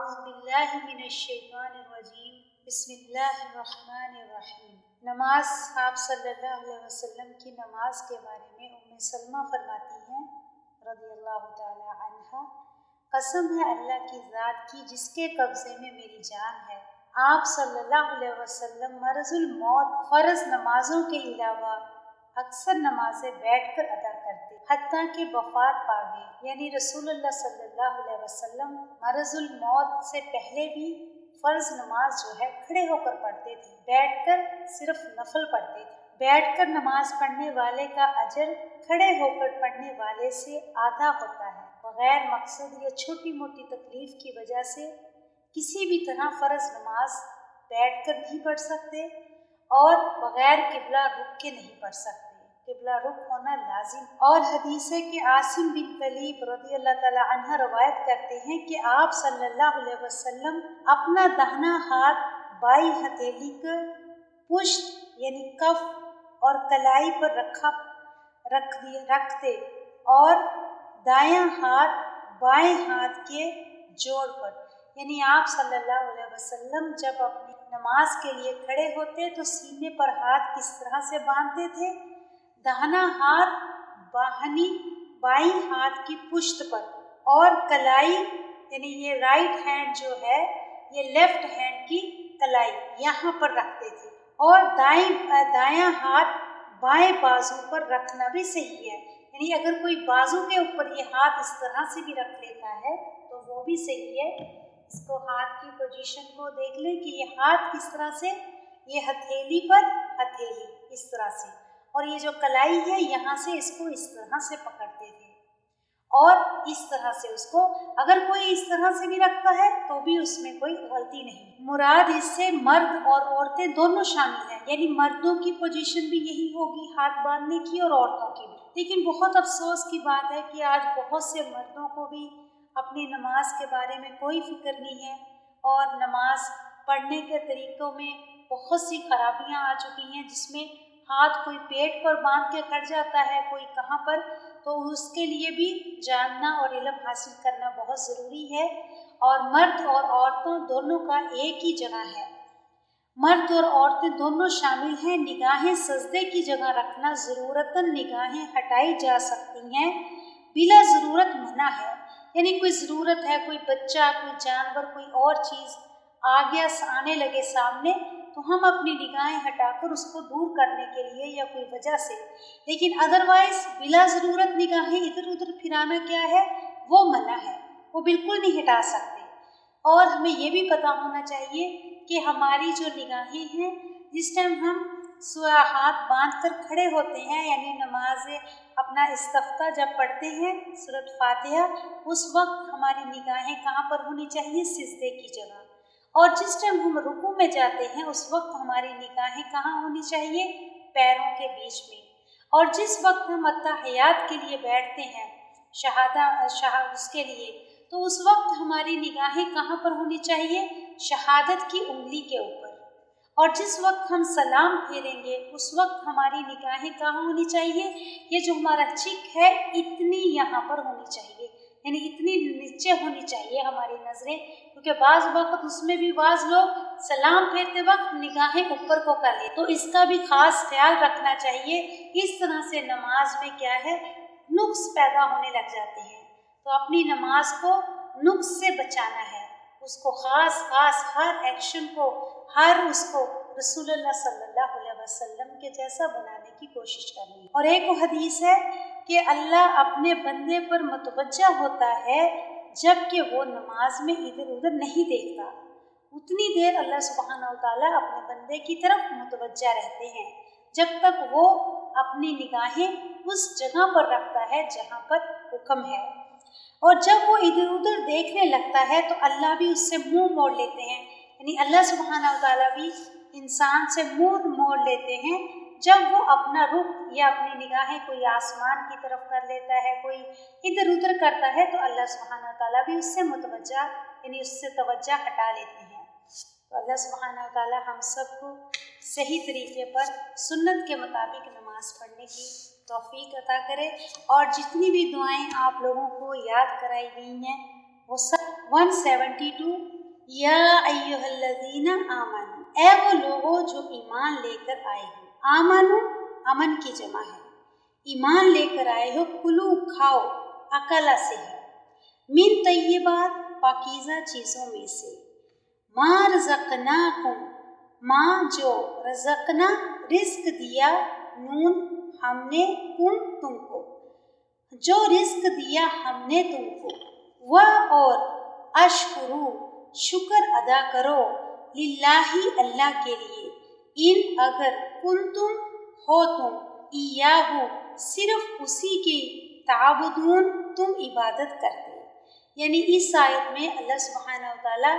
اعوذ باللہ من الشیطان الرجیم بسم اللہ الرحمن الرحیم۔ نماز آپ صلی اللہ علیہ وسلم کی نماز کے بارے میں ام سلمہ فرماتی ہیں رضی اللہ تعالی عنہا، قسم ہے اللہ کی ذات کی جس کے قبضے میں میری جان ہے، آپ صلی اللہ علیہ وسلم مرض الموت فرض نمازوں کے علاوہ اکثر نمازیں بیٹھ کر ادا کرتے حتیٰ کہ وفات پا گئے، یعنی رسول اللہ صلی اللہ علیہ وسلم مرض الموت سے پہلے بھی فرض نماز جو ہے کھڑے ہو کر پڑھتے تھے، بیٹھ کر صرف نفل پڑھتے تھے۔ بیٹھ کر نماز پڑھنے والے کا اجر کھڑے ہو کر پڑھنے والے سے آدھا ہوتا ہے، بغیر مقصد یا چھوٹی موٹی تکلیف کی وجہ سے کسی بھی طرح فرض نماز بیٹھ کر نہیں پڑھ سکتے اور بغیر قبلہ رخ کے نہیں پڑھ سکتے، قبلہ رخ ہونا لازم۔ اور حدیث ہے کہ عاصم بن کلیب رضی اللہ تعالی عنہ روایت کرتے ہیں کہ آپ صلی اللہ علیہ وسلم اپنا داہنا ہاتھ بائیں ہتھیلی کے پشت یعنی کف اور کلائی پر رکھتے اور دایاں ہاتھ بائیں ہاتھ کے جوڑ پر، یعنی آپ صلی اللہ علیہ وسلم جب اپنی نماز کے لیے کھڑے ہوتے تو سینے پر ہاتھ کس طرح سے باندھتے تھے، داہنا ہاتھ باہنی بائیں ہاتھ کی پشت پر اور کلائی یعنی یہ رائٹ ہینڈ جو ہے یہ لیفٹ ہینڈ کی کلائی یہاں پر رکھتے تھے، اور دایاں ہاتھ بائیں بازو پر رکھنا بھی صحیح ہے، یعنی اگر کوئی بازو کے اوپر یہ ہاتھ اس طرح سے بھی رکھ لیتا ہے تو وہ بھی صحیح ہے۔ اس کو ہاتھ کی پوزیشن کو دیکھ لیں کہ یہ ہاتھ کس طرح سے، یہ ہتھیلی پر ہتھیلی اس طرح سے، اور یہ جو کلائی ہے یہاں سے اس کو اس طرح سے پکڑتے تھے، اور اس طرح سے اس کو اگر کوئی اس طرح سے بھی رکھتا ہے تو بھی اس میں کوئی غلطی نہیں۔ مراد اس سے مرد اور عورتیں دونوں شامل ہیں، یعنی مردوں کی پوزیشن بھی یہی ہوگی ہاتھ باندھنے کی اور عورتوں کی بھی۔ لیکن بہت افسوس کی بات ہے کہ آج بہت سے مردوں کو بھی اپنی نماز کے بارے میں کوئی فکر نہیں ہے، اور نماز پڑھنے کے طریقوں میں بہت سی خرابیاں آ چکی ہیں، جس میں ہاتھ کوئی پیٹ پر باندھ کے کھڑ جاتا ہے، کوئی کہاں پر، تو اس کے لیے بھی جاننا اور علم حاصل کرنا بہت ضروری ہے۔ اور مرد اور عورتوں دونوں کا ایک ہی جگہ ہے، مرد اور عورتیں دونوں شامل ہیں۔ نگاہیں سجدے کی جگہ رکھنا ضرورتاً نگاہیں ہٹائی جا سکتی ہیں، بلا ضرورت منع ہے، یعنی کوئی ضرورت ہے، کوئی بچہ، کوئی جانور، کوئی اور چیز آنے لگے سامنے تو ہم اپنی نگاہیں ہٹا کر اس کو دور کرنے کے لیے یا کوئی وجہ سے، لیکن ادروائز بلا ضرورت نگاہیں ادھر ادھر پھرانا کیا ہے، وہ منع ہے، وہ بالکل نہیں ہٹا سکتے۔ اور ہمیں یہ بھی پتہ ہونا چاہیے کہ ہماری جو نگاہیں ہیں جس ٹائم ہم ہاتھ باندھ کر کھڑے ہوتے ہیں، یعنی نماز اپنا استفتاح جب پڑھتے ہیں سورۃ فاتحہ، اس وقت ہماری نگاہیں کہاں پر ہونی چاہیے، سجدے کی جگہ، اور جس ٹائم ہم رکوع میں جاتے ہیں اس وقت ہماری نگاہیں کہاں ہونی چاہیے، پیروں کے بیچ میں، اور جس وقت ہم اتحیات کے لیے بیٹھتے ہیں اس کے لیے، تو اس وقت ہماری نگاہیں کہاں پر ہونی چاہیے، شہادت کی انگلی کے اوپر، اور جس وقت ہم سلام پھیریں گے اس وقت ہماری نگاہیں کہاں ہونی چاہیے، یہ جو ہمارا چک ہے اتنی یہاں پر ہونی چاہیے، یعنی اتنی نیچے ہونی چاہیے ہماری نظریں، کیونکہ بعض وقت اس میں بھی بعض لوگ سلام پھیرتے وقت نگاہیں اوپر کو کر لیں، تو اس کا بھی خاص خیال رکھنا چاہیے۔ اس طرح سے نماز میں کیا ہے، نقص پیدا ہونے لگ جاتے ہیں، تو اپنی نماز کو نقص سے بچانا ہے، اس کو خاص ہر ایکشن کو، ہر اس کو رسول اللہ صلی اللہ علیہ وسلم کے جیسا بنانے کی کوشش کرنی ہے۔ اور ایک حدیث ہے کہ اللہ اپنے بندے پر متوجہ ہوتا ہے جب کہ وہ نماز میں ادھر ادھر نہیں دیکھتا، اتنی دیر اللہ سبحانہ و تعالیٰ اپنے بندے کی طرف متوجہ رہتے ہیں جب تک وہ اپنی نگاہیں اس جگہ پر رکھتا ہے جہاں پر حکم ہے، اور جب وہ ادھر ادھر دیکھنے لگتا ہے تو اللہ بھی اس سے منہ موڑ لیتے ہیں، یعنی اللہ سبحانہ و تعالیٰ بھی انسان سے منہ موڑ لیتے ہیں جب وہ اپنا رخ یا اپنی نگاہیں کوئی آسمان کی طرف کر لیتا ہے، کوئی ادھر ادھر کرتا ہے، تو اللہ سبحانہ و تعالیٰ بھی اس سے متوجہ یعنی اس سے توجہ ہٹا لیتے ہیں۔ تو اللہ سبحانہ و تعالیٰ ہم سب کو صحیح طریقے پر سنت کے مطابق نماز پڑھنے کی توفیق عطا کرے، اور جتنی بھی دعائیں آپ لوگوں کو یاد کرائی گئی ہیں وہ سب 172 یا ایھا الذین آمنو، اے وہ لوگوں جو ایمان لے کر آئے ہو۔ آمنو امن کی جمع ہے، ایمان لے کر آئے ہو، کلو کھاؤ، اکلا سے ہے، من طیبات پاکیزہ چیزوں میں سے، ما رزقناکم، ما جو، رزقنا رزق دیا، نون ہم نے، کم تم کو، جو رزق دیا ہم نے تم کو، وہ اور اشکرو شکر ادا کرو، للہ اللہ کے لیے، ان اگر کنتم ہو تم، ایاہو صرف اسی کی، تعبدون تم عبادت کرتے۔ یعنی اس آیت میں اللہ سبحانہ و تعالیٰ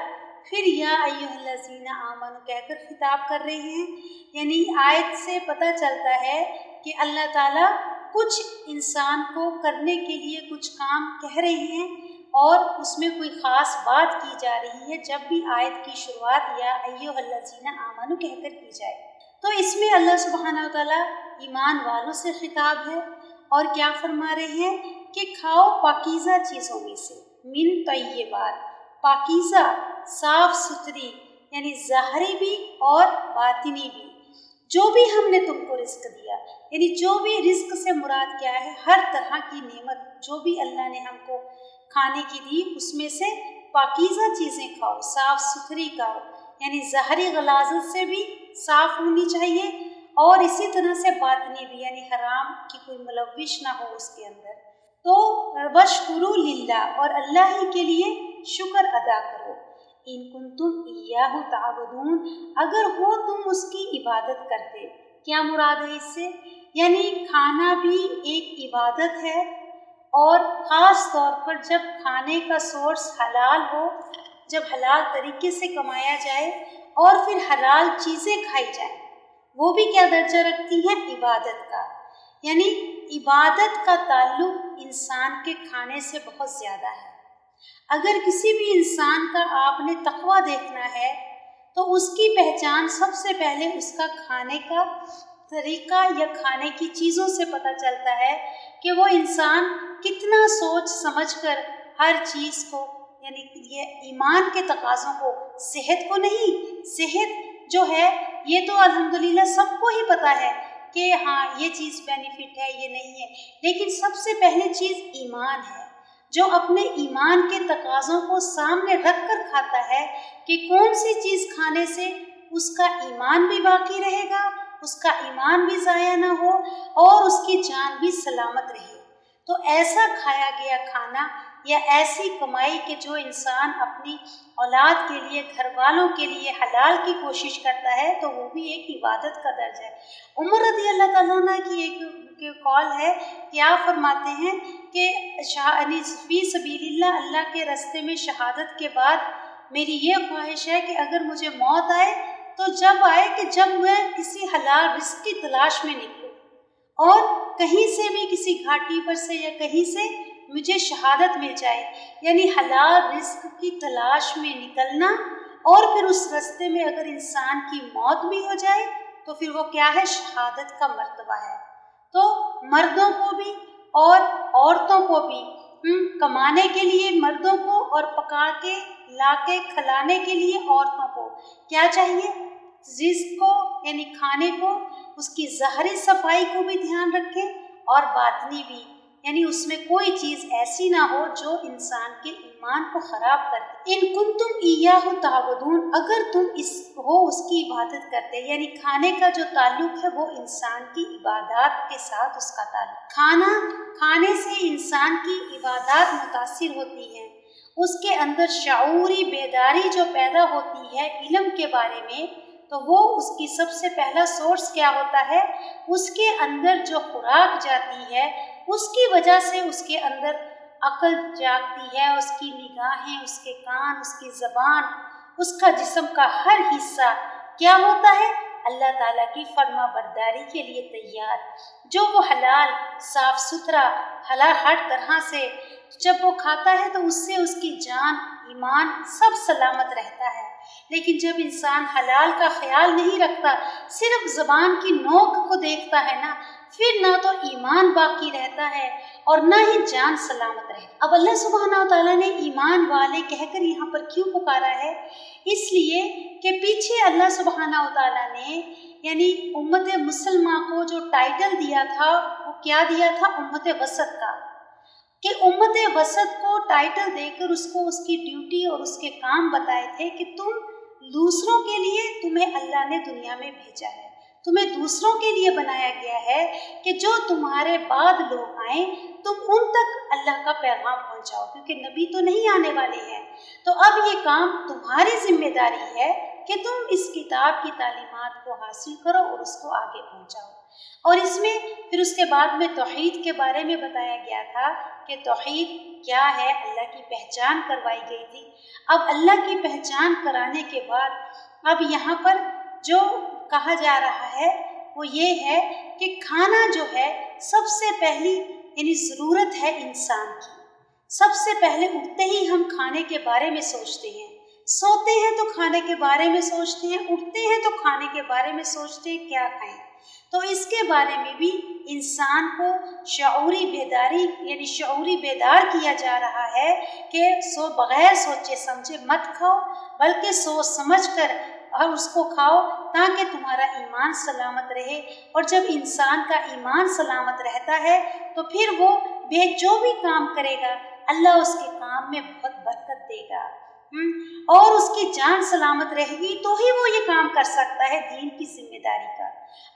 پھر یا ایھا الذین آمنو کہہ کر خطاب کر رہے ہیں۔ یعنی آیت سے پتہ چلتا ہے کہ اللہ تعالیٰ کچھ انسان کو کرنے کے لیے کچھ کام کہہ رہے ہیں اور اس میں کوئی خاص بات کی جا رہی ہے جب بھی آیت کی شروعات یا ایھا الذین آمنو کہہ کر کی جائے۔ تو اس میں اللہ سبحانہ و تعالیٰ ایمان والوں سے خطاب ہے اور کیا فرما رہے ہیں کہ کھاؤ پاکیزہ چیزوں میں سے، من طیبات، پاکیزہ صاف ستھری، یعنی ظاہری بھی اور باطنی بھی، جو بھی ہم نے تم کو رزق دیا، یعنی جو بھی رزق سے مراد کیا ہے، ہر طرح کی نعمت جو بھی اللہ نے ہم کو کھانے کی دی، اس میں سے پاکیزہ چیزیں کھاؤ، صاف ستھری کھاؤ، یعنی ظاہری غلاظت سے بھی صاف ہونی چاہیے اور اسی طرح سے باطنی بھی، یعنی حرام کی کوئی ملوث نہ ہو اس کے اندر۔ تو وشکروا للہ، اور اللہ ہی کے لیے شکر ادا کرو، ان کنتم ایاہ تعبدون، اگر ہو تم اس کی عبادت کرتے۔ کیا مراد ہے اس سے؟ یعنی کھانا بھی ایک عبادت ہے، اور خاص طور پر جب کھانے کا سورس حلال ہو، جب حلال طریقے سے کمایا جائے اور پھر حلال چیزیں کھائی جائیں، وہ بھی کیا درجہ رکھتی ہیں؟ عبادت کا۔ یعنی عبادت کا تعلق انسان کے کھانے سے بہت زیادہ ہے۔ اگر کسی بھی انسان کا آپ نے تقویٰ دیکھنا ہے تو اس کی پہچان سب سے پہلے اس کا کھانے کا طریقہ یا کھانے کی چیزوں سے پتہ چلتا ہے کہ وہ انسان کتنا سوچ سمجھ کر ہر چیز کو، یعنی یہ ایمان کے تقاضوں کو، صحت کو نہیں، صحت جو ہے یہ تو الحمدللہ سب کو ہی پتہ ہے کہ ہاں یہ چیز بینیفٹ ہے، یہ نہیں ہے، لیکن سب سے پہلے چیز ایمان ہے، جو اپنے ایمان کے تقاضوں کو سامنے رکھ کر کھاتا ہے کہ کون سی چیز کھانے سے اس کا ایمان بھی باقی رہے گا، اس کا ایمان بھی ضائع نہ ہو اور اس کی جان بھی سلامت رہے۔ تو ایسا کھایا گیا کھانا یا ایسی کمائی کہ جو انسان اپنی اولاد کے لیے، گھر والوں کے لیے حلال کی کوشش کرتا ہے، تو وہ بھی ایک عبادت کا درجہ ہے۔ عمر رضی اللہ تعالیٰ عنہ کی ایک قول ہے کہ آپ فرماتے ہیں کہ فی سبیل اللہ، اللہ کے راستے میں شہادت کے بعد میری یہ خواہش ہے کہ اگر مجھے موت آئے تو جب آئے کہ جب میں کسی حلال رزق کی تلاش میں نکلوں اور کہیں سے بھی کسی گھاٹی پر سے یا کہیں سے مجھے شہادت مل جائے، یعنی حلال رزق کی تلاش میں نکلنا، اور پھر اس راستے میں اگر انسان کی موت بھی ہو جائے تو پھر وہ کیا ہے؟ شہادت کا مرتبہ ہے۔ تو مردوں کو بھی اور عورتوں کو بھی کمانے کے لیے مردوں کو اور پکا کے لا کے کھلانے کے لیے عورتوں کو کیا چاہیے؟ رزق کو، یعنی کھانے کو، اس کی ظاہری صفائی کو بھی دھیان رکھیں اور باطنی بھی، یعنی اس میں کوئی چیز ایسی نہ ہو جو انسان کے ایمان کو خراب کر دے۔ ان کنتم ایاہ تعبدون، اگر تم اس کی عبادت کرتے، یعنی کھانے کا جو تعلق ہے وہ انسان کی عبادات کے ساتھ اس کا تعلق۔ کھانے سے انسان کی عبادات متاثر ہوتی ہیں، اس کے اندر شعوری بیداری جو پیدا ہوتی ہے علم کے بارے میں، تو وہ اس کی سب سے پہلا سورس کیا ہوتا ہے؟ اس کے اندر جو خوراک جاتی ہے اس کی وجہ سے اس کے اندر عقل جاگتی ہے، اس کی نگاہیں، اس کے کان، اس کی زبان، اس کا جسم کا ہر حصہ کیا ہوتا ہے؟ اللہ تعالیٰ کی فرما برداری کے لیے تیار۔ جو وہ حلال، صاف ستھرا، حلال ہر طرح سے جب وہ کھاتا ہے تو اس سے اس کی جان ایمان سب سلامت رہتا ہے۔ لیکن جب انسان حلال کا خیال نہیں رکھتا، صرف زبان کی نوک کو دیکھتا ہے نا، پھر نہ تو ایمان باقی رہتا ہے اور نہ ہی جان سلامت رہتا۔ اب اللہ سبحانہ و تعالیٰ نے ایمان والے کہہ کر یہاں پر کیوں پکارا ہے؟ اس لیے کہ پیچھے اللہ سبحانہ و تعالیٰ نے یعنی امت مسلمہ کو جو ٹائٹل دیا تھا وہ کیا دیا تھا؟ امت وسط کا، کہ امت وسط کو ٹائٹل دے کر اس کو اس کی ڈیوٹی اور اس کے کام بتائے تھے کہ تم دوسروں کے لیے، تمہیں اللہ نے دنیا میں بھیجا ہے، تمہیں دوسروں کے لیے بنایا گیا ہے کہ جو تمہارے بعد لوگ آئیں تم ان تک اللہ کا پیغام پہنچاؤ، کیونکہ نبی تو نہیں آنے والے ہیں۔ تو اب یہ کام تمہاری ذمہ داری ہے کہ تم اس کتاب کی تعلیمات کو حاصل کرو اور اس کو آگے پہنچاؤ۔ اور اس میں پھر اس کے بعد میں توحید کے بارے میں بتایا گیا تھا کہ توحید کیا ہے، اللہ کی پہچان کروائی گئی تھی۔ اب اللہ کی پہچان کرانے کے بعد اب یہاں پر جو کہا جا رہا ہے وہ یہ ہے کہ کھانا جو ہے سب سے پہلی یعنی ضرورت ہے انسان کی۔ سب سے پہلے اٹھتے ہی ہم کھانے کے بارے میں سوچتے ہیں، سوتے ہیں تو کھانے کے بارے میں سوچتے ہیں، اٹھتے ہیں تو کھانے کے بارے میں سوچتے ہیں کیا کھائیں۔ تو اس کے بارے میں بھی انسان کو شعوری بیداری یعنی شعوری بیدار کیا جا رہا ہے کہ بغیر سوچے سمجھے مت کھاؤ، بلکہ سوچ سمجھ کر اور اس کو کھاؤ تاکہ تمہارا ایمان سلامت رہے۔ اور جب انسان کا ایمان سلامت رہتا ہے تو پھر وہ جو بھی کام کرے گا اللہ اس کے کام میں بہت برکت دے گا، اور اس کی جان سلامت رہے گی تو ہی وہ یہ کام کر سکتا ہے دین کی ذمہ داری کا۔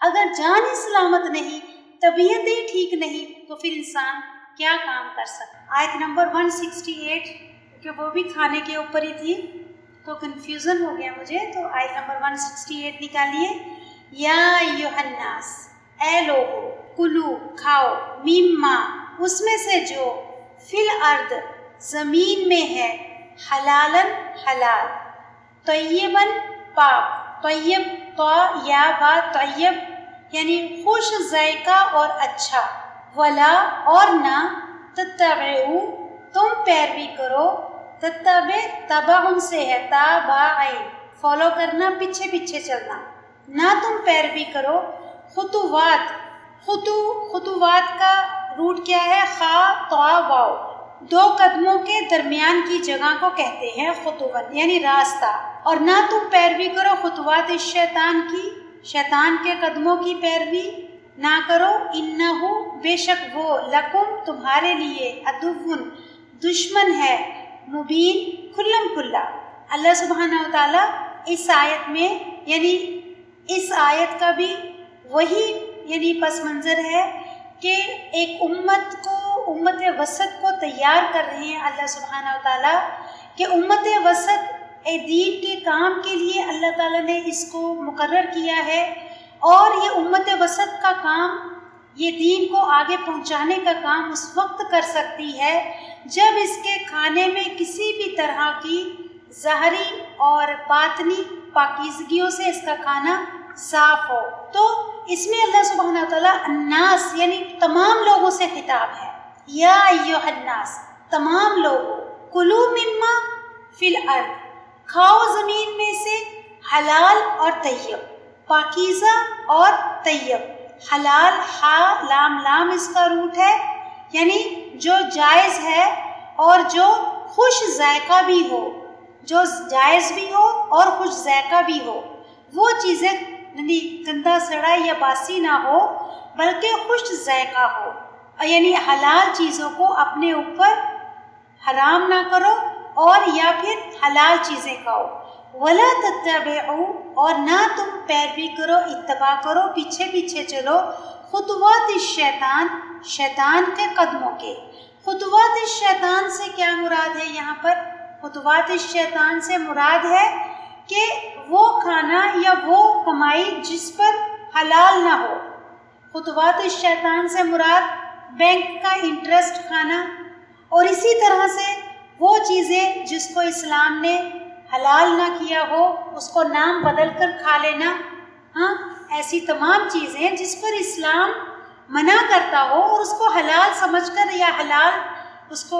اگر جان ہی سلامت نہیں، طبیعت ہی ٹھیک نہیں، تو پھر انسان کیا کام کر سکتا۔ آیت نمبر 168 کہ وہ بھی کھانے کے اوپر ہی تھی تو کنفیوژن ہو گیا مجھے، تو آیت نمبر 168 نکالیے۔ یا ایھا الناس، اے لوگو، کلو کھاؤ، مما اس میں سے جو فی الارض زمین میں ہے، حلالن حلال، طیباً پاک، طیب تو یا با طیب یعنی خوش ذائقہ اور اچھا، ولا اور نہ، تتبعوا تم پیروی کرو، تتبع تبع سے ہے تابعین فالو کرنا، پیچھے پیچھے چلنا، نہ تم پیروی کرو خطوات، خطوات کا روٹ کیا ہے؟ خا طا واو، دو قدموں کے درمیان کی جگہ کو کہتے ہیں خطوت یعنی راستہ، اور نہ تم پیروی کرو خطوات الشیطان کی، شیطان کے قدموں کی پیروی نہ کرو، انہو بے شک وہ، لکم تمہارے لیے، عدوٌ دشمن ہے، مبین کھلم کھلا۔ اللہ سبحانہ و تعالیٰ اس آیت میں یعنی اس آیت کا بھی وہی یعنی پس منظر ہے کہ ایک امت کو، امت وسط کو تیار کر رہے ہیں اللہ سبحانہ و تعالیٰ کہ امت وسط دین کے کام کے لیے اللہ تعالیٰ نے اس کو مقرر کیا ہے، اور یہ امت وسط کا کام، یہ دین کو آگے پہنچانے کا کام اس وقت کر سکتی ہے جب اس کے کھانے میں کسی بھی طرح کی ظاہری اور باطنی پاکیزگیوں سے اس کا کھانا صاف ہو۔ تو اس میں اللہ سبحانہ وتعالیٰ الناس یعنی تمام لوگوں سے خطاب ہے، یا ایھا الناس، تمام لوگوں، کلو مما فی الارض، کھاؤ زمین میں سے، حلال اور طیب، پاکیزہ اور طیب، حلال ہا لام لام اس کا روٹ ہے یعنی جو جائز ہے اور جو خوش ذائقہ بھی ہو، جو جائز بھی ہو اور خوش ذائقہ بھی ہو، وہ چیزیں یعنی گندا سڑا یا باسی نہ ہو بلکہ خوش ذائقہ ہو، یعنی حلال چیزوں کو اپنے اوپر حرام نہ کرو اور یا پھر حلال چیزیں کھاؤ، ولا تتبعوا اور نہ تم پیروی کرو، اتباع کرو، پیچھے پیچھے چلو، خطوات الشیطان، شیطان کے قدموں کے۔ خطوات الشیطان سے کیا مراد ہے یہاں پر؟ خطوات الشیطان سے مراد ہے کہ وہ کھانا یا وہ کمائی جس پر حلال نہ ہو۔ خطوات الشیطان سے مراد بینک کا انٹرسٹ کھانا، اور اسی طرح سے وہ چیزیں جس کو اسلام نے حلال نہ کیا ہو اس کو نام بدل کر کھا لینا، ہاں ایسی تمام چیزیں جس پر اسلام منع کرتا ہو اور اس کو حلال سمجھ کر یا حلال اس کو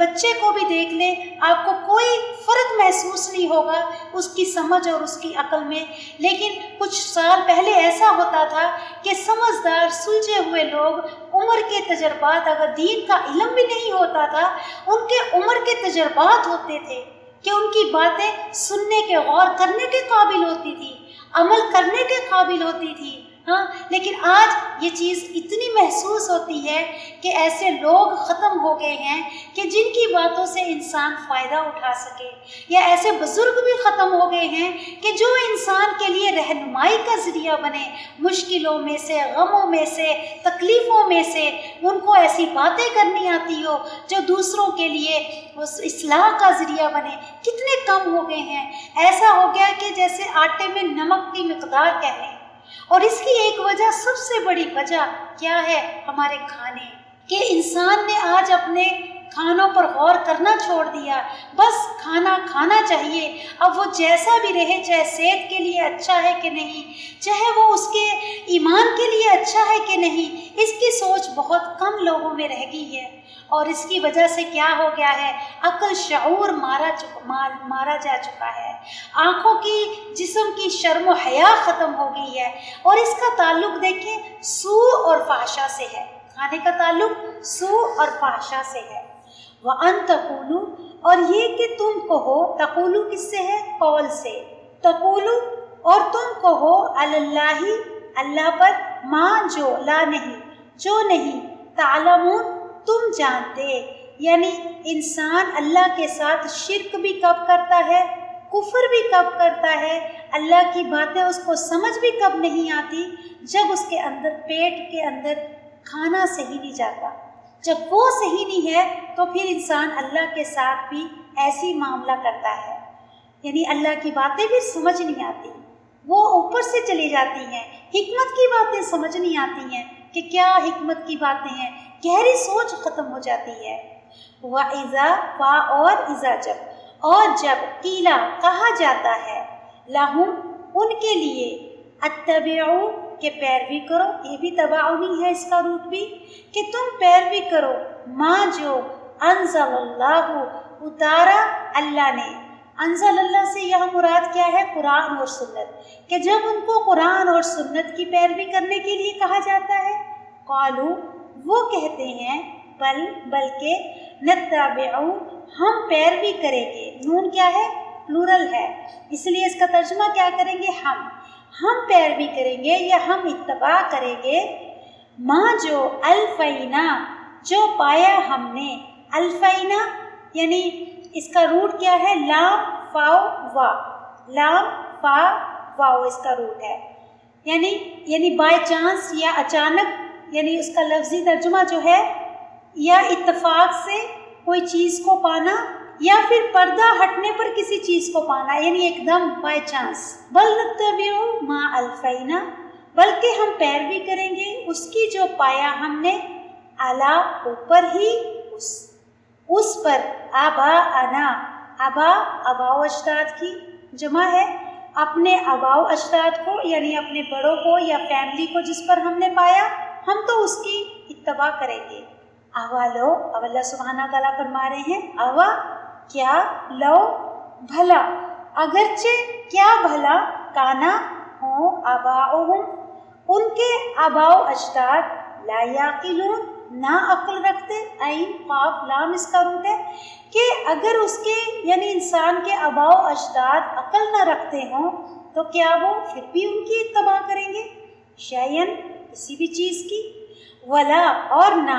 بچے کو بھی دیکھ لیں، آپ کو کوئی فرق محسوس نہیں ہوگا اس کی سمجھ اور اس کی عقل میں۔ لیکن کچھ سال پہلے ایسا ہوتا تھا کہ سمجھدار سلجھے ہوئے لوگ، عمر کے تجربات، اگر دین کا علم بھی نہیں ہوتا تھا، ان کے عمر کے تجربات ہوتے تھے کہ ان کی باتیں سننے کے، غور کرنے کے قابل ہوتی تھی، عمل کرنے کے قابل ہوتی تھی۔ لیکن آج یہ چیز اتنی محسوس ہوتی ہے کہ ایسے لوگ ختم ہو گئے ہیں کہ جن کی باتوں سے انسان فائدہ اٹھا سکے، یا ایسے بزرگ بھی ختم ہو گئے ہیں کہ جو انسان کے لیے رہنمائی کا ذریعہ بنے، مشکلوں میں سے، غموں میں سے، تکلیفوں میں سے ان کو ایسی باتیں کرنی آتی ہو جو دوسروں کے لیے اصلاح کا ذریعہ بنے، کتنے کم ہو گئے ہیں۔ ایسا ہو گیا کہ جیسے آٹے میں نمک کی مقدار کہہ لیں۔ اور اس کی ایک وجہ، سب سے بڑی وجہ کیا ہے؟ ہمارے کھانے، کہ انسان نے آج اپنے کھانوں پر غور کرنا چھوڑ دیا، بس کھانا کھانا چاہیے، اب وہ جیسا بھی رہے، چاہے صحت کے لیے اچھا ہے کہ نہیں، چاہے وہ اس کے ایمان کے لیے اچھا ہے کہ نہیں، اس کی سوچ بہت کم لوگوں میں رہ گئی ہے۔ اور اس کی وجہ سے کیا ہو گیا ہے؟ عقل، شعور مارا جا چکا ہے، آنکھوں کی، جسم کی شرم و حیا ختم ہو گئی ہے۔ اور اس کا تعلق دیکھیں سوء اور فحشا سے ہے، کھانے کا تعلق سوء اور فحشا سے ہے۔ وَأَن تَقُولُوا، اور یہ کہ تم کہو، تقولو کس سے ہے؟ قول سے، تقولو اور تم کہو، علی اللہ، اللہ پر، ما جو، لا نہیں، جو نہیں، تعلمون تم جانتے۔ یعنی انسان اللہ کے ساتھ شرک بھی کب کرتا ہے، کفر بھی کب کرتا ہے، اللہ کی باتیں اس کو سمجھ بھی کب نہیں آتی، جب اس کے اندر، پیٹ کے اندر کھانا صحیح نہیں جاتا۔ جب وہ صحیح نہیں ہے تو پھر انسان اللہ کے ساتھ بھی ایسی معاملہ کرتا ہے، یعنی اللہ کی باتیں بھی سمجھ نہیں آتی، وہ اوپر سے چلی جاتی ہیں، حکمت کی باتیں سمجھ نہیں آتی ہیں کہ کیا حکمت کی باتیں ہیں، گہری سوچ ختم ہو جاتی ہے۔ وَإِذَا، اور اذا جب، اور جب، قیلا کہا جاتا ہے، لہم ان کے لیے، اتبعوا کہ پیروی کرو، یہ بھی تبعونی ہے، اس کا روٹ بھی، کہ تم پیروی کرو، ما جو، انزل اللہ اتارا اللہ نے، انزل اللہ سے یہاں مراد کیا ہے؟ قرآن اور سنت، کہ جب ان کو قرآن اور سنت کی پیروی کرنے کے لیے کہا جاتا ہے، قالو وہ کہتے ہیں، بلکہ، نتبعو ہم پیروی کریں گے، نون کیا ہے؟ پلورل ہے، اس لیے اس کا ترجمہ کیا کریں گے؟ ہم پیروی کریں گے یا ہم اتباع کریں گے، ماں جو، الفینا جو پایا ہم نے، الفینا یعنی اس کا روٹ کیا ہے؟ لام فاؤ وا، لام فا واؤ اس کا روٹ ہے، یعنی بائی چانس یا اچانک، یعنی اس کا لفظی ترجمہ جو ہے، یا اتفاق سے کوئی چیز کو پانا، یا پھر پردہ ہٹنے پر کسی چیز کو پانا، یعنی ایک دم بائی چانس۔ بل نتبعو ما الفینا، بلکہ ہم پیروی کریں گے اس کی جو پایا ہم نے، اعلیٰ اوپر ہی، اس پر، آباءنا، آباء و اجداد کی جمع ہے، اپنے آباء و اجداد کو، یعنی اپنے بڑوں کو یا فیملی کو جس پر ہم نے پایا، ہم تو اس کی اتباع کریں گے۔ اوا لو، اب اللہ سبحانہ تعالیٰ فرما رہے ہیں، اوا کیا، لو بھلا، اگرچہ کیا بھلا، کانا ہوں، آباؤہم ان کے آباء و اجداد، لا یعقلون نہ عقل رکھتے، عین قاف لام اس کا روٹ ہے، کہ اگر اس کے، یعنی انسان کے آباء و اجداد عقل نہ رکھتے ہوں تو کیا وہ پھر بھی ان کی اتباع کریں گے؟ شیئن کسی بھی چیز کی، ولا اور نہ،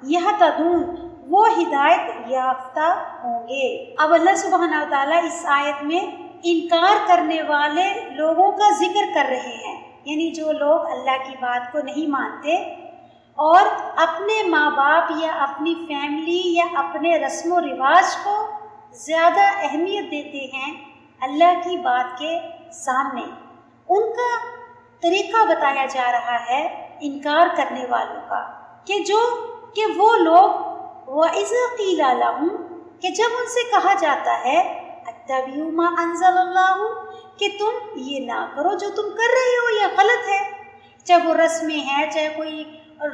یہتدون وہ ہدایت یافتہ ہوں گے۔ اب اللہ سبحانہ وتعالیٰ اس آیت میں انکار کرنے والے لوگوں کا ذکر کر رہے ہیں، یعنی جو لوگ اللہ کی بات کو نہیں مانتے اور اپنے ماں باپ یا اپنی فیملی یا اپنے رسم و رواج کو زیادہ اہمیت دیتے ہیں اللہ کی بات کے سامنے، ان کا طریقہ بتایا جا رہا ہے انکار کرنے والوں کا، کہ وہ لوگ، وَإِذَا قِيلَ لَهُمْ کہ جب ان سے کہا جاتا ہے، اتبعوا ما انزل اللہ کہ تم یہ نہ کرو جو تم کر رہے ہو، یہ غلط ہے، چاہے وہ رسمیں ہیں، چاہے کوئی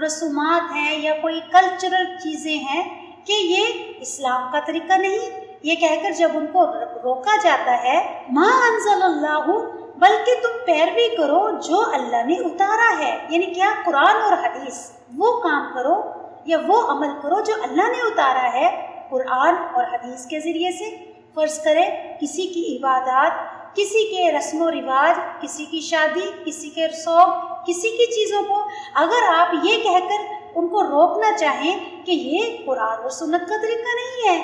رسومات ہیں یا کوئی کلچرل چیزیں ہیں، کہ یہ اسلام کا طریقہ نہیں، یہ کہہ کر جب ان کو روکا جاتا ہے ما انزل اللہ، بلکہ تم پیروی کرو جو اللہ نے اتارا ہے، یعنی کیا؟ قرآن اور حدیث، وہ کام کرو یا وہ عمل کرو جو اللہ نے اتارا ہے قرآن اور حدیث کے ذریعے سے۔ فرض کرے کسی کی عبادات، کسی کے رسم و رواج، کسی کی شادی، کسی کے رسوم، کسی کی چیزوں کو اگر آپ یہ کہہ کر ان کو روکنا چاہیں کہ یہ قرآن اور سنت کا طریقہ نہیں ہے،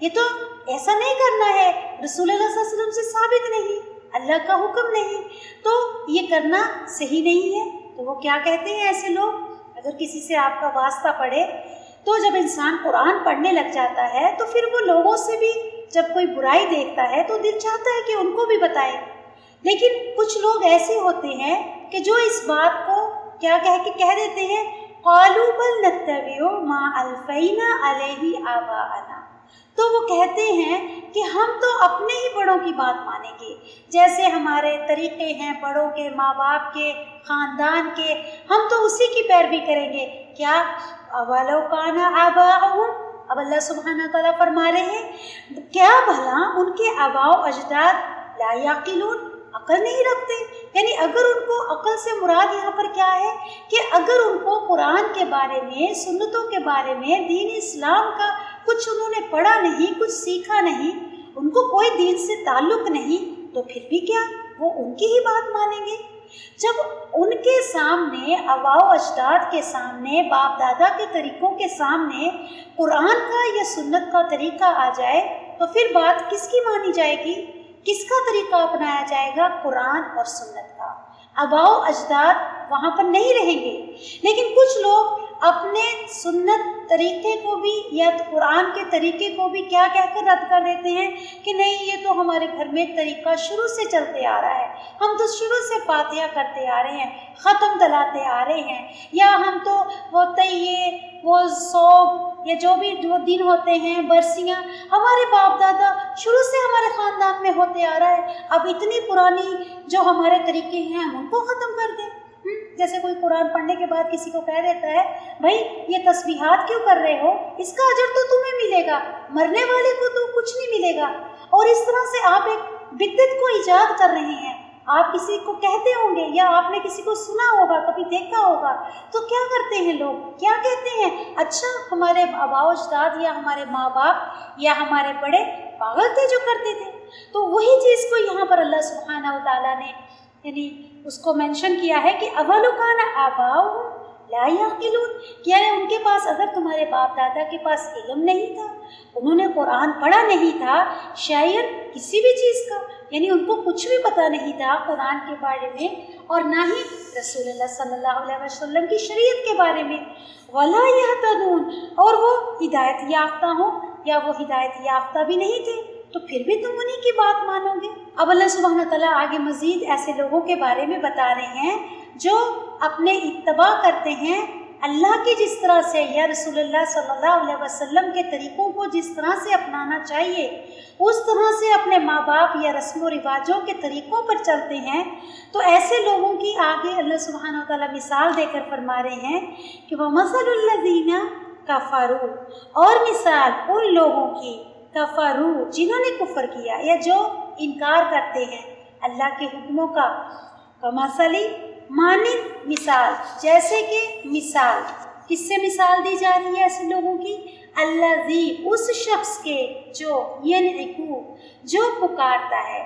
یہ تو ایسا نہیں کرنا ہے، رسول اللہ صلی اللہ علیہ وسلم سے ثابت نہیں، اللہ کا حکم نہیں، تو یہ کرنا صحیح نہیں ہے۔ تو وہ کیا کہتے ہیں ایسے لوگ؟ اگر کسی سے آپ کا واسطہ پڑے تو جب انسان قرآن پڑھنے لگ جاتا ہے تو پھر وہ لوگوں سے بھی جب کوئی برائی دیکھتا ہے تو دل چاہتا ہے کہ ان کو بھی بتائے، لیکن کچھ لوگ ایسے ہوتے ہیں کہ جو اس بات کو کیا کہہ دیتے ہیں، قالوا بل نتبع ما الفینا علیہ آباءنا، تو وہ کہتے ہیں کہ ہم تو اپنے ہی بڑوں کی بات مانیں گے، جیسے ہمارے طریقے ہیں بڑوں کے، ماں باپ کے، خاندان کے، ہم تو اسی کی پیروی کریں گے۔ کیا اولو کان آباؤہم، اب اللہ سبحانہ تعالیٰ فرما رہے ہیں کیا بھلا ان کے آباء و اجداد لا یعقلون، عقل نہیں رکھتے؟ یعنی اگر ان کو عقل سے مراد یہاں پر کیا ہے کہ اگر ان کو قرآن کے بارے میں، سنتوں کے بارے میں، دین اسلام کا کچھ انہوں نے پڑھا نہیں، کچھ سیکھا نہیں، ان کو کوئی دین سے تعلق نہیں، تو پھر بھی کیا وہ ان کی ہی بات مانیں گے؟ جب ان کے سامنے، آباء و اجداد کے سامنے، باپ دادا کے طریقوں کے سامنے قرآن کا یا سنت کا طریقہ آ جائے تو پھر بات کس کی مانی جائے گی؟ کس کا طریقہ اپنایا جائے گا؟ قرآن اور سنت کا۔ آباء و اجداد وہاں پر نہیں رہیں گے، لیکن کچھ لوگ اپنے سنت طریقے کو بھی یا قرآن کے طریقے کو بھی کیا کہہ کر رد کر دیتے ہیں کہ نہیں، یہ تو ہمارے گھر میں طریقہ شروع سے چلتے آ رہا ہے، ہم تو شروع سے فاتحہ کرتے آ رہے ہیں، ختم دلاتے آ رہے ہیں، یا ہم تو وہ تیے، وہ صوم، یا جو بھی وہ دن ہوتے ہیں، برسیاں، ہمارے باپ دادا شروع سے ہمارے خاندان میں ہوتے آ رہا ہے، اب اتنی پرانی جو ہمارے طریقے ہیں ہم ان کو ختم کر دیں۔ جیسے کوئی قرآن پڑھنے کے بعد کسی کو کہہ دیتا ہے بھائی یہ تسبیحات کیوں کر رہے ہو، اس کا اجر تو تمہیں ملے گا، مرنے والے کو تو کچھ نہیں ملے گا، اور اس طرح سے آپ ایک بدعت کو ایجاد کر رہے ہیں۔ آپ کسی کو کہتے ہوں گے یا آپ نے کسی کو سنا ہوگا، کبھی دیکھا ہوگا، تو کیا کرتے ہیں لوگ؟ کیا کہتے ہیں؟ اچھا ہمارے آباء و اجداد یا ہمارے ماں باپ یا ہمارے بڑے پاگل تھے جو کرتے تھے۔ تو وہی چیز کو یہاں پر اللہ سبحانہ و تعالیٰ نے یعنی اس کو مینشن کیا ہے کہ اولو کان آباؤہم لا یعقلون، کیا ہے ان کے پاس، اگر تمہارے باپ دادا کے پاس علم نہیں تھا، انہوں نے قرآن پڑھا نہیں تھا، شاید کسی بھی چیز کا، یعنی ان کو کچھ بھی پتہ نہیں تھا قرآن کے بارے میں، اور نہ ہی رسول اللہ صلی اللہ علیہ وسلم کی شریعت کے بارے میں، ولا یہتدون، اور وہ ہدایت یافتہ ہوں یا وہ ہدایت یافتہ بھی نہیں تھے، تو پھر بھی تم انہی کی بات مانو گے۔ اب اللہ سبحانہ تعالیٰ آگے مزید ایسے لوگوں کے بارے میں بتا رہے ہیں جو اپنے اتباع کرتے ہیں اللہ کی جس طرح سے یا رسول اللہ صلی اللہ علیہ وسلم کے طریقوں کو جس طرح سے اپنانا چاہیے اس طرح سے اپنے ماں باپ یا رسم و رواجوں کے طریقوں پر چلتے ہیں، تو ایسے لوگوں کی آگے اللہ سبحانہ تعالیٰ مثال دے کر فرما رہے ہیں کہ وَمَثَلُ الَّذِينَ كَفَرُوا، اور مثال ان لوگوں کی کفروا جنہوں نے کفر کیا یا جو انکار کرتے ہیں اللہ کے حکموں کا، کمثلی مانند مثال، جیسے کہ مثال کس سے مثال دی جا رہی ہے ایسے لوگوں کی؟ الذی، اس شخص کے جو ینعکو، جو پکارتا ہے،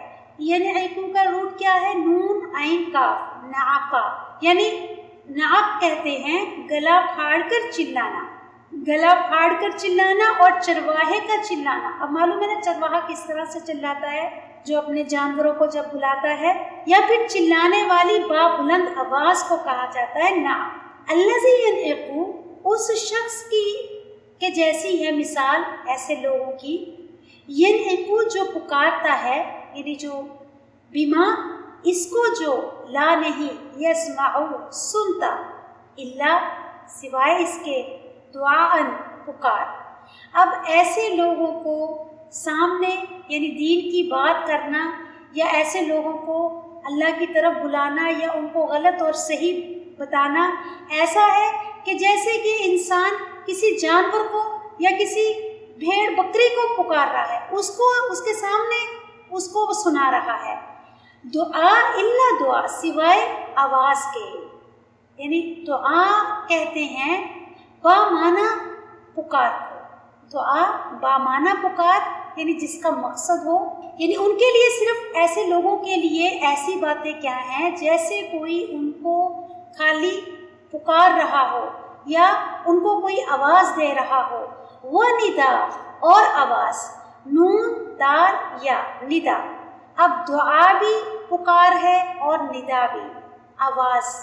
ینعکو کا روٹ کیا ہے؟ نون عین کاف، نعقا، یعنی نعق کہتے ہیں گلا پھاڑ کر چلانا، گلا پھاڑ کر چلانا اور چرواہے کا چلانا۔ اب معلوم ہے نا چرواہا کس طرح سے چلاتا ہے، جو اپنے جانوروں کو جب بلاتا ہے، یا پھر چلانے والی بلند آواز کو کہا جاتا ہے نعق۔ الذی ینعقو، اس شخص کی کہ جیسی ہے مثال ایسے لوگوں کی، ینعقو جو پکارتا ہے، یعنی جو بما، اس کو جو لا نہیں، یسمعو سنتا، الا سوائے اس کے، دعاءً پکار۔ اب ایسے لوگوں کو سامنے یعنی دین کی بات کرنا یا ایسے لوگوں کو اللہ کی طرف بلانا یا ان کو غلط اور صحیح بتانا ایسا ہے کہ جیسے کہ انسان کسی جانور کو یا کسی بھیڑ بکری کو پکار رہا ہے، اس کو اس کے سامنے اس کو وہ سنا رہا ہے۔ دعا الا دعا، سوائے آواز کے، یعنی دعا کہتے ہیں بامعنی پکار کو، دعا بامعنی پکار یعنی جس کا مقصد ہو، یعنی ان کے لیے صرف ایسے لوگوں کے لیے ایسی باتیں کیا ہیں جیسے کوئی ان کو خالی پکار رہا ہو یا ان کو کوئی آواز دے رہا ہو۔ وہ ندا اور آواز، نون دار یا ندا، اب دعا بھی پکار ہے اور ندا بھی آواز،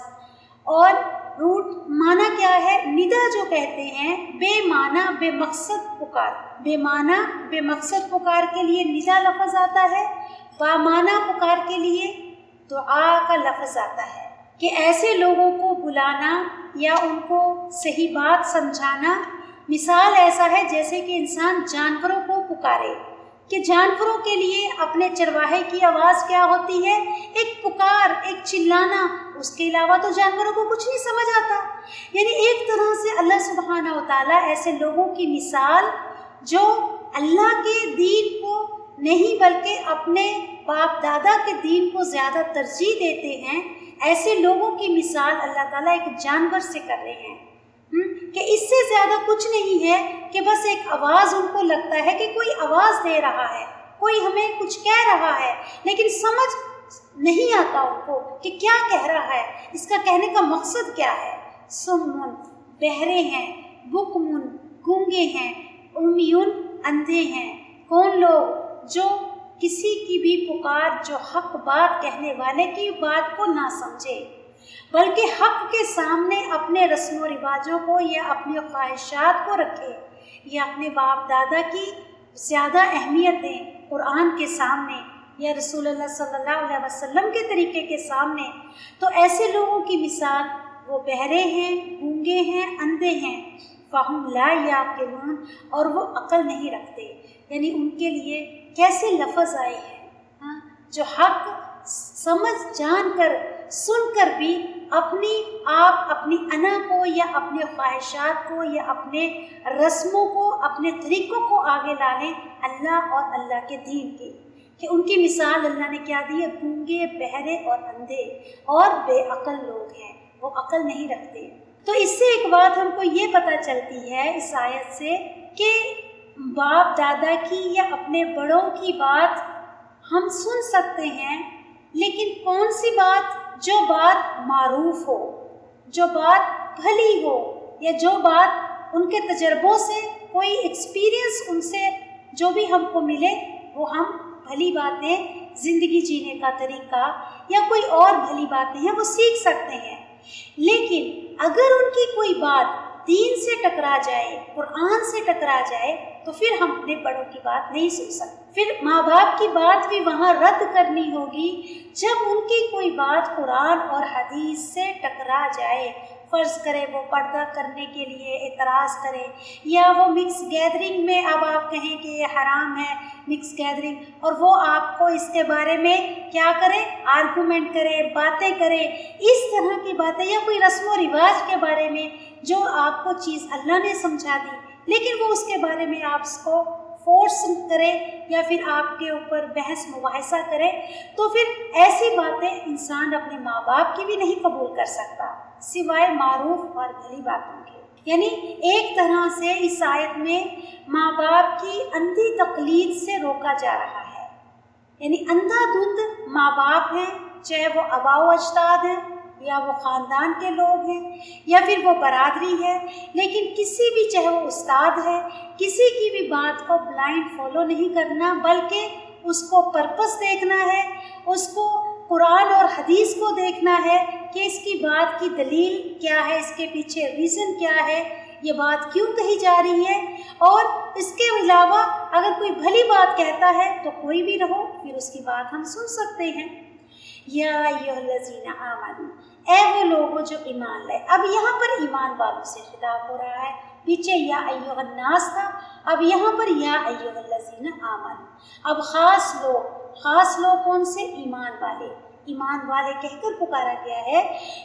اور روٹ معنی کیا ہے؟ ندا جو کہتے ہیں بے معنی بے مقصد پکار، بے معنی بے مقصد پکار کے لیے ندا لفظ آتا ہے، با معنی پکار کے لیے دعا کا لفظ آتا ہے، کہ ایسے لوگوں کو بلانا یا ان کو صحیح بات سمجھانا۔ مثال ایسا ہے جیسے کہ انسان جانوروں کو پکارے، کہ جانوروں کے لیے اپنے چرواہے کی آواز کیا ہوتی ہے؟ ایک پکار، ایک چلانا، اس کے علاوہ تو جانوروں کو کچھ نہیں سمجھ آتا۔ یعنی ایک طرح سے اللہ سبحانہ و تعالیٰ ایسے لوگوں کی مثال جو اللہ کے دین کو نہیں بلکہ اپنے باپ دادا کے دین کو زیادہ ترجیح دیتے ہیں، ایسے لوگوں کی مثال اللہ تعالیٰ ایک جانور سے کر رہے ہیں، کہ اس سے زیادہ کچھ نہیں ہے، کہ بس ایک آواز ان کو لگتا ہے کہ کوئی آواز دے رہا ہے، کوئی ہمیں کچھ کہہ رہا ہے، لیکن سمجھ نہیں آتا ان کو کہ کیا کہہ رہا ہے، اس کا کہنے کا مقصد کیا ہے۔ سمن، بہرے ہیں، بکمن، گونگے ہیں، امیون، اندھے ہیں، کون لوگ؟ جو کسی کی بھی پکار، جو حق بات کہنے والے کی بات کو نہ سمجھے، بلکہ حق کے سامنے اپنے رسم و رواجوں کو یا اپنی خواہشات کو رکھے، یا اپنے باپ دادا کی زیادہ اہمیت دیں قرآن کے سامنے یا رسول اللہ صلی اللہ علیہ وسلم کے طریقے کے سامنے، تو ایسے لوگوں کی مثال وہ بہرے ہیں، گونگے ہیں، اندھے ہیں، فہم لا یعقلون، اور وہ عقل نہیں رکھتے۔ یعنی ان کے لیے کیسے لفظ آئے ہیں جو حق سمجھ جان کر سن کر بھی اپنی انا کو یا اپنے خواہشات کو یا اپنے رسموں کو، اپنے طریقوں کو آگے لا لیں اللہ اور اللہ کے دین کے، کہ ان کی مثال اللہ نے کیا دی ہے؟ گونگے، بہرے اور اندھے اور بے عقل لوگ ہیں، وہ عقل نہیں رکھتے۔ تو اس سے ایک بات ہم کو یہ پتہ چلتی ہے اس آیت سے کہ باپ دادا کی یا اپنے بڑوں کی بات ہم سن سکتے ہیں، لیکن کون سی بات؟ جو بات معروف ہو، جو بات بھلی ہو، یا جو بات ان کے تجربوں سے کوئی ایکسپیرینس ان سے جو بھی ہم کو ملے، وہ ہم بھلی باتیں، زندگی جینے کا طریقہ یا کوئی اور بھلی باتیں ہیں وہ سیکھ سکتے ہیں۔ لیکن اگر ان کی کوئی بات دین سے ٹکرا جائے، قرآن سے ٹکرا جائے، تو پھر ہم اپنے بڑوں کی بات نہیں سن سکتے۔ پھر ماں باپ کی بات بھی وہاں رد کرنی ہوگی جب ان کی کوئی بات قرآن اور حدیث سے ٹکرا جائے۔ فرض کرے وہ پردہ کرنے کے لیے اعتراض کرے، یا وہ مکس گیدرنگ میں اب آپ کہیں کہ یہ حرام ہے مکس گیدرنگ، اور وہ آپ کو اس کے بارے میں کیا کرے؟ آرگومنٹ کرے، باتیں کرے، اس طرح کی باتیں، یا کوئی رسم و رواج کے بارے میں جو آپ کو چیز اللہ نے سمجھا دی، لیکن وہ اس کے بارے میں آپ اس کو فورس کرے یا پھر آپ کے اوپر بحث مباحثہ کرے، تو پھر ایسی باتیں انسان اپنے ماں باپ کی بھی نہیں قبول کر سکتا سوائے معروف اور بھلی باتوں کے۔ یعنی ایک طرح سے اس آیت میں ماں باپ کی اندھی تقلید سے روکا جا رہا ہے، یعنی اندھا دھند ماں باپ ہیں، چاہے وہ آباء و اجداد ہیں یا وہ خاندان کے لوگ ہیں یا پھر وہ برادری ہے، لیکن کسی بھی، چاہے وہ استاد ہے، کسی کی بھی بات کو بلائنڈ فالو نہیں کرنا، بلکہ اس کو پرپس دیکھنا ہے، اس کو قرآن اور حدیث کو دیکھنا ہے کہ اس کی بات کی دلیل کیا ہے، اس کے پیچھے ریزن کیا ہے، یہ بات کیوں کہی جا رہی ہے، اور اس کے علاوہ اگر کوئی بھلی بات کہتا ہے تو کوئی بھی رہو، پھر اس کی بات ہم سن سکتے ہیں۔ یا ایھا الذین آمنوا، اے وہ لوگوں جو ایمان لائے۔ اب یہاں پر ایمان والوں سے خطاب ہو رہا ہے، پیچھے یا ایھا الناس تھا، اب یہاں پر یا ایھا الذین آمنوا۔ اب خاص لوگ کون سے؟ ایمان والے۔ ایمان والے کہہ کر پکارا گیا ہے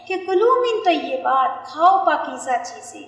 کہ کلوا من طیبات، کھاؤ پاکیزہ چیزیں،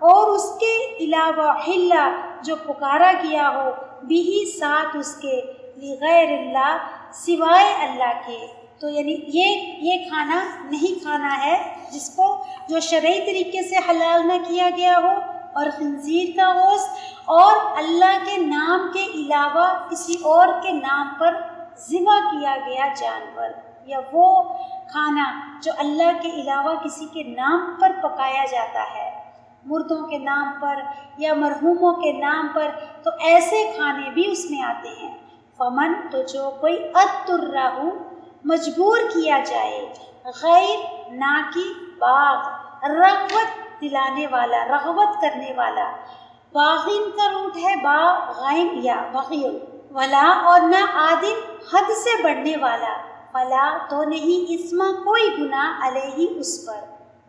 اور اس کے علاوہ حلہ جو پکارا گیا ہو، بھی ساتھ اس کے، لغیر اللہ سوائے اللہ کے۔ تو یعنی یہ کھانا نہیں کھانا ہے جس کو جو شرعی طریقے سے حلال نہ کیا گیا ہو، اور خنزیر کا گوشت اور اللہ کے نام کے علاوہ کسی اور کے نام پر ذبح کیا گیا جانور، یا وہ کھانا جو اللہ کے علاوہ کسی کے نام پر پکایا جاتا ہے، مردوں کے نام پر یا مرحوموں کے نام پر، تو ایسے کھانے بھی اس میں آتے ہیں۔ فمن، تو جو کوئی اضطرہ مجبور کیا جائے، غیر نا کی باغ، رغبت دلانے والا، رغبت کرنے والا، باغین کا روٹ ہے باغین یا بغیل، ولا اور نہ عادن حد سے بڑھنے والا، فلا تو نہیں اسما کوئی گناہ علیہ اس پر،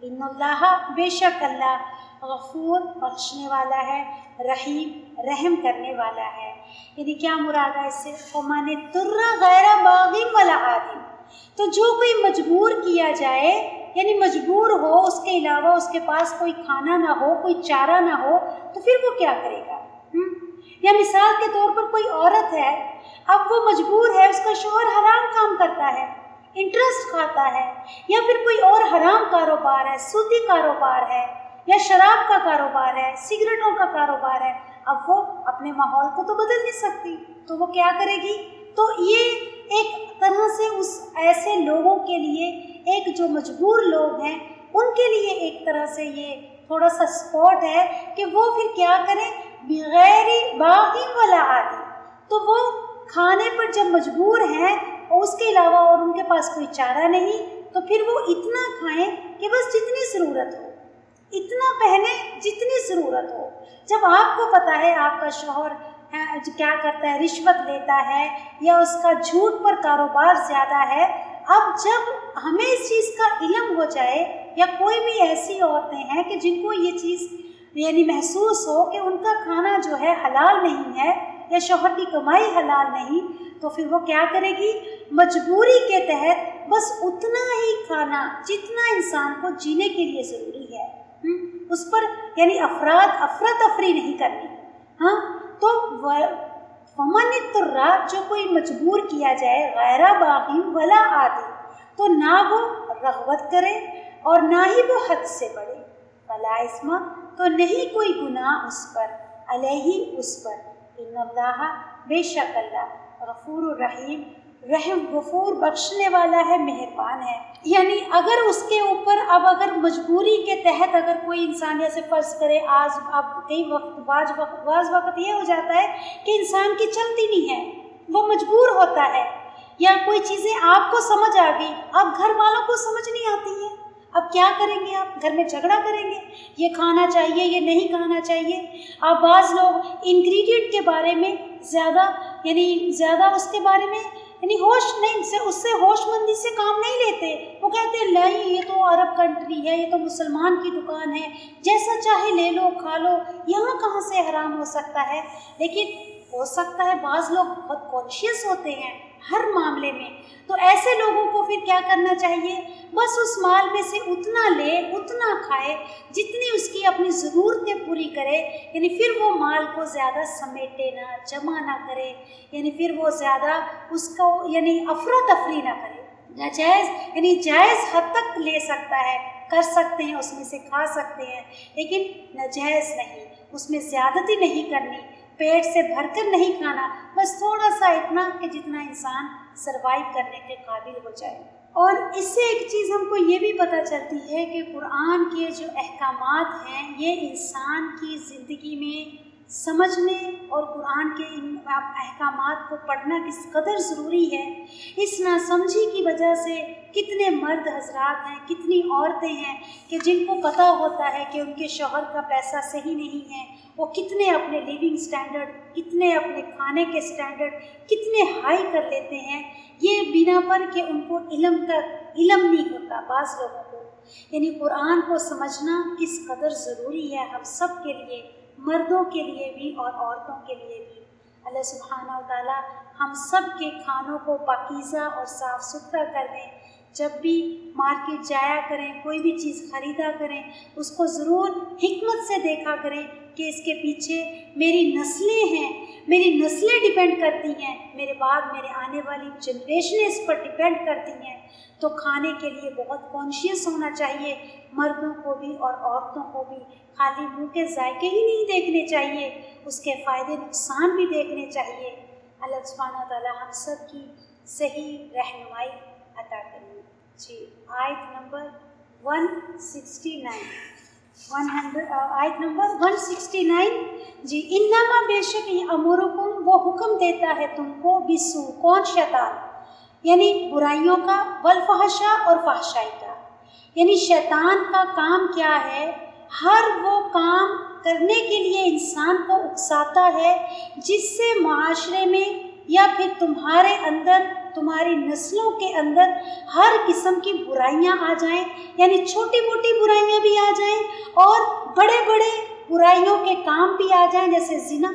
ان اللہ بے شک اللہ غفور بخشنے والا ہے، رحیم رحم کرنے والا ہے۔ یعنی کیا مراد ہے اس سے؟ فمن اضطر غیر باغ ولا عاد، تو جو کوئی مجبور کیا جائے، یعنی مجبور ہو، اس کے علاوہ اس کے پاس کوئی کھانا نہ ہو، کوئی چارہ نہ ہو، تو پھر وہ کیا کرے گا؟ یا مثال کے طور پر کوئی عورت ہے، اب وہ مجبور ہے، اس کا شوہر حرام کام کرتا ہے، انٹرسٹ کھاتا ہے، یا پھر کوئی اور حرام کاروبار ہے، سودی کاروبار ہے، یا شراب کا کاروبار ہے، سگریٹوں کا کاروبار ہے، اب وہ اپنے ماحول کو تو بدل نہیں سکتی، تو وہ کیا کرے گی؟ تو یہ ایک طرح سے اس ایسے لوگوں کے لیے، ایک جو مجبور لوگ ہیں ان کے لیے ایک طرح سے یہ تھوڑا سا سپورٹ ہے کہ وہ پھر کیا کریں؟ بغیر باغ ولا عاد، تو وہ کھانے پر جب مجبور ہیں اور اس کے علاوہ اور ان کے پاس کوئی چارہ نہیں، تو پھر وہ اتنا کھائیں کہ بس جتنی ضرورت ہو، اتنا پہنیں جتنی ضرورت ہو۔ جب آپ کو پتہ ہے آپ کا شوہر کیا کرتا ہے، رشوت لیتا ہے، یا اس کا جھوٹ پر کاروبار زیادہ ہے، اب جب ہمیں اس چیز کا علم ہو جائے، یا کوئی بھی ایسی عورتیں ہیں کہ جن کو یہ چیز یعنی محسوس ہو کہ ان کا کھانا جو ہے حلال نہیں ہے، یا شوہر کی کمائی حلال نہیں، تو پھر وہ کیا کرے گی؟ مجبوری کے تحت بس اتنا ہی کھانا جتنا انسان کو جینے کے لیے ضروری ہے، اس پر یعنی افراتفری نہیں کرنی۔ ہاں، تو فمن اضطر، جو کوئی مجبور کیا جائے، غیر باغ ولا عاد، تو نہ وہ رغبت کرے اور نہ ہی وہ حد سے بڑھے، فلا اسم، تو نہیں کوئی گناہ اس پر، علیہ اس پر، ان اللہ بے شک اللہ غفور الرحیم، رحم غفور بخشنے والا ہے، مہربان ہے۔ یعنی اگر اس کے اوپر اگر مجبوری کے تحت اگر کوئی انسان جیسے فرض کرے اب کئی بعض وقت یہ ہو جاتا ہے کہ انسان کی چلتی نہیں ہے، وہ مجبور ہوتا ہے، یا کوئی چیزیں آپ کو سمجھ آ گئی، اب گھر والوں کو سمجھ نہیں آتی ہے، اب کیا کریں گے؟ آپ گھر میں جھگڑا کریں گے، یہ کھانا چاہیے، یہ نہیں کھانا چاہیے۔ اب بعض لوگ انگریڈینٹ کے بارے میں زیادہ اس کے بارے میں ہوش نہیں، اس سے ہوش مندی سے کام نہیں لیتے، وہ کہتے ہیں نہیں، یہ تو عرب کنٹری ہے، یہ تو مسلمان کی دکان ہے، جیسا چاہے لے لو کھا لو، یہاں کہاں سے حرام ہو سکتا ہے؟ لیکن ہو سکتا ہے بعض لوگ بہت کانشیس ہوتے ہیں ہر معاملے میں، تو ایسے لوگوں کو پھر کیا کرنا چاہیے؟ بس اس مال میں سے اتنا لے، اتنا کھائے جتنی اس کی اپنی ضرورتیں پوری کرے، یعنی پھر وہ مال کو زیادہ سمیٹے نہ، جمع نہ کرے، یعنی پھر وہ زیادہ اس کو افراتفری نہ کرے، ناجائز یعنی جائز حد تک لے سکتا ہے، کر سکتے ہیں، اس میں سے کھا سکتے ہیں، لیکن ناجائز نہیں، اس میں زیادتی نہیں کرنی، پیٹ سے بھر کر نہیں کھانا، بس تھوڑا سا اتنا کہ جتنا انسان سروائیو کرنے کے قابل ہو جائے۔ اور اس سے ایک چیز ہم کو یہ بھی پتہ چلتی ہے کہ قرآن کے جو احکامات ہیں یہ انسان کی زندگی میں سمجھنے اور قرآن کے ان احکامات کو پڑھنا کس قدر ضروری ہے۔ اس ناسمجھی کی وجہ سے کتنے مرد حضرات ہیں، کتنی عورتیں ہیں کہ جن کو پتہ ہوتا ہے کہ ان کے شوہر کا پیسہ صحیح نہیں ہے، وہ کتنے اپنے لیونگ سٹینڈرڈ، کتنے اپنے کھانے کے سٹینڈرڈ کتنے ہائی کر لیتے ہیں، یہ بنا پر کہ ان کو علم نہیں ہوتا بعض لوگوں کو۔ یعنی قرآن کو سمجھنا کس قدر ضروری ہے ہم سب کے لیے، مردوں کے لیے بھی اور عورتوں کے لیے بھی۔ اللہ سبحانہ و تعالی ہم سب کے کھانوں کو پاکیزہ اور صاف ستھرا کر دیں، جب بھی مارکیٹ جایا کریں، کوئی بھی چیز خریدا کریں، اس کو ضرور حکمت سے دیکھا کریں کہ اس کے پیچھے میری نسلیں ہیں، میری نسلیں ڈیپینڈ کرتی ہیں، میرے بعد میرے آنے والی جنریشنیں اس پر ڈیپینڈ کرتی ہیں۔ تو کھانے کے لیے بہت کانشیس ہونا چاہیے، مردوں کو بھی اور عورتوں کو بھی۔ خالی منہ کے ذائقے ہی نہیں دیکھنے چاہیے، اس کے فائدے نقصان بھی دیکھنے چاہیے۔ اللہ سبحانہ تعالیٰ ہم سب کی صحیح رہنمائی عطا کریں۔ جی آیت نمبر 169 آیت نمبر 169 جی انما بے شک امرکم وہ حکم دیتا ہے تم کو بسو، کون؟ شیطان، یعنی برائیوں کا، والفحشاء اور فحشائی کا۔ یعنی شیطان کا کام کیا ہے؟ ہر وہ کام کرنے کے لیے انسان کو اکساتا ہے جس سے معاشرے میں یا پھر تمہارے اندر، تمہاری نسلوں کے اندر ہر قسم کی برائیاں آ جائیں، یعنی چھوٹی موٹی برائیاں بھی آ جائیں اور بڑے بڑے برائیوں کے کام بھی آ جائیں، جیسے زنا۔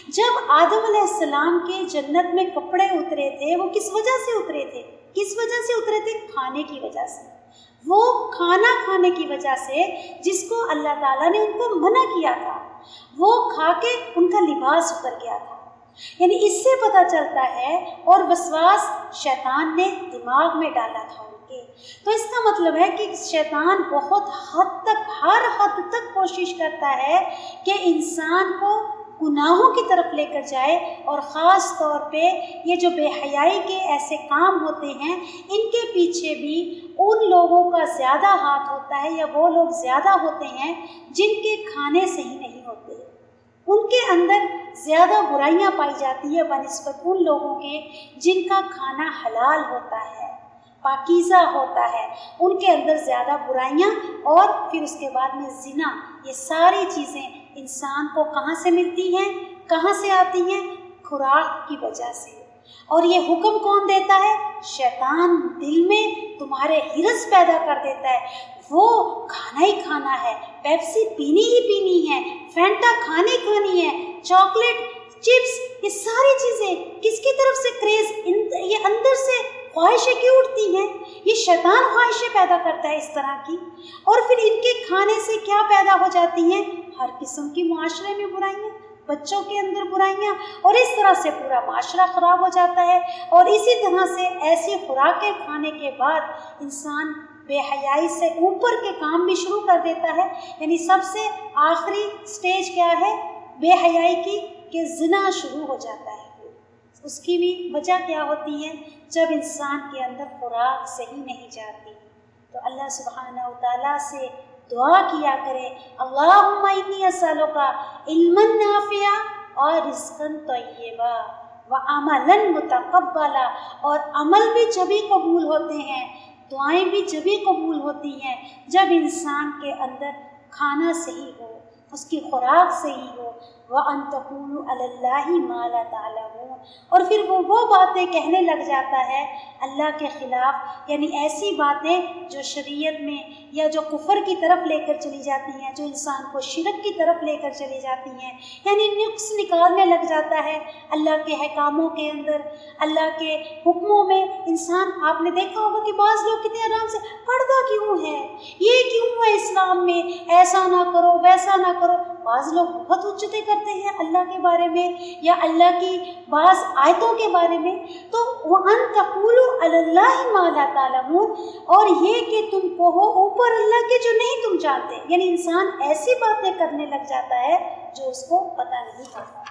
جب آدم علیہ السلام کے جنت میں کپڑے اترے تھے، وہ کس وجہ سے اترے تھے؟ کس وجہ سے اترے تھے؟ کھانے کی وجہ سے۔ وہ کھانا کھانے کی وجہ سے جس کو اللہ تعالیٰ نے ان کو منع کیا تھا، وہ کھا کے ان کا لباس اتر گیا تھا۔ یعنی اس سے پتہ چلتا ہے، اور وسواس شیطان نے دماغ میں ڈالا تھا ان کے۔ تو اس کا مطلب ہے کہ شیطان بہت حد تک، ہر حد تک کوشش کرتا ہے کہ انسان کو گناہوں کی طرف لے کر جائے، اور خاص طور پہ یہ جو بے حیائی کے ایسے کام ہوتے ہیں، ان کے پیچھے بھی ان لوگوں کا زیادہ ہاتھ ہوتا ہے، یا وہ لوگ زیادہ ہوتے ہیں جن کے کھانے صحیح نہیں ہوتے، ان کے اندر زیادہ برائیاں پائی جاتی ہے بنسبت ان لوگوں کے جن کا کھانا حلال ہوتا ہے، پاکیزہ ہوتا ہے۔ ان کے اندر زیادہ برائیاں، اور پھر اس کے بعد میں زنا، یہ ساری چیزیں انسان کو کہاں سے ملتی ہیں؟ کہاں سے آتی ہیں؟ خوراک کی وجہ سے۔ اور یہ حکم کون دیتا ہے؟ شیطان دل میں تمہارے حرص پیدا کر دیتا ہے، وہ کھانا ہی کھانا ہے، پیپسی پینی ہی پینی ہے، فینٹا کھانی کھانی ہے، چاکلیٹ، چپس، یہ ساری چیزیں کس کی طرف سے کریز؟ یہ اندر سے خواہشیں کیوں اٹھتی ہیں؟ یہ شیطان خواہشیں پیدا کرتا ہے اس طرح کی، اور پھر ان کے کھانے سے کیا پیدا ہو جاتی ہیں؟ ہر قسم کی معاشرے میں برائیاں، بچوں کے اندر برائیاں، اور اس طرح سے پورا معاشرہ خراب ہو جاتا ہے۔ اور اسی طرح سے ایسی خوراکیں کھانے کے بعد انسان بے حیائی سے اوپر کے کام بھی شروع کر دیتا ہے۔ یعنی سب سے آخری سٹیج کیا ہے بے حیائی کی؟ کہ زنا شروع ہو جاتا ہے۔ اس کی بھی وجہ کیا ہوتی ہے؟ جب انسان کے اندر خوراک صحیح نہیں جاتی۔ تو اللہ سبحانہ وتعالیٰ سے دعا کیا کرے، اللہم انی اسألک علما نافعا اور رزقا طیبا وعملا متقبلا۔ اور عمل بھی جبھی قبول ہوتے ہیں، دعائیں بھی جبھی قبول ہوتی ہیں جب انسان کے اندر کھانا صحیح ہو، اس کی خوراک صحیح ہو۔ وَأَن تَقُولُوا عَلَى اللَّهِ مَا لَا تَعْلَمُونَ۔ اور پھر وہ باتیں کہنے لگ جاتا ہے اللہ کے خلاف، یعنی ایسی باتیں جو شریعت میں یا جو کفر کی طرف لے کر چلی جاتی ہیں، جو انسان کو شرک کی طرف لے کر چلی جاتی ہیں، یعنی نقص نکالنے لگ جاتا ہے اللہ کے احکاموں کے اندر، اللہ کے حکموں میں۔ انسان، آپ نے دیکھا ہوگا کہ بعض لوگ کتنے آرام سے پردہ کیوں ہے، یہ کیوں ہے اسلام میں، ایسا نہ کرو ویسا نہ کرو۔ بعض لوگ بہت اچتے کرتے ہیں اللہ کے بارے میں یا اللہ کی بعض آیتوں کے بارے میں۔ تو وَأَن تَقُولُوا عَلَى اللَّهِ مَا لَا تَعْلَمُونَ، اور یہ کہ تم کہو اوپر اللہ کے جو نہیں تم جانتے، یعنی انسان ایسی باتیں کرنے لگ جاتا ہے جو اس کو پتہ نہیں ہوتا۔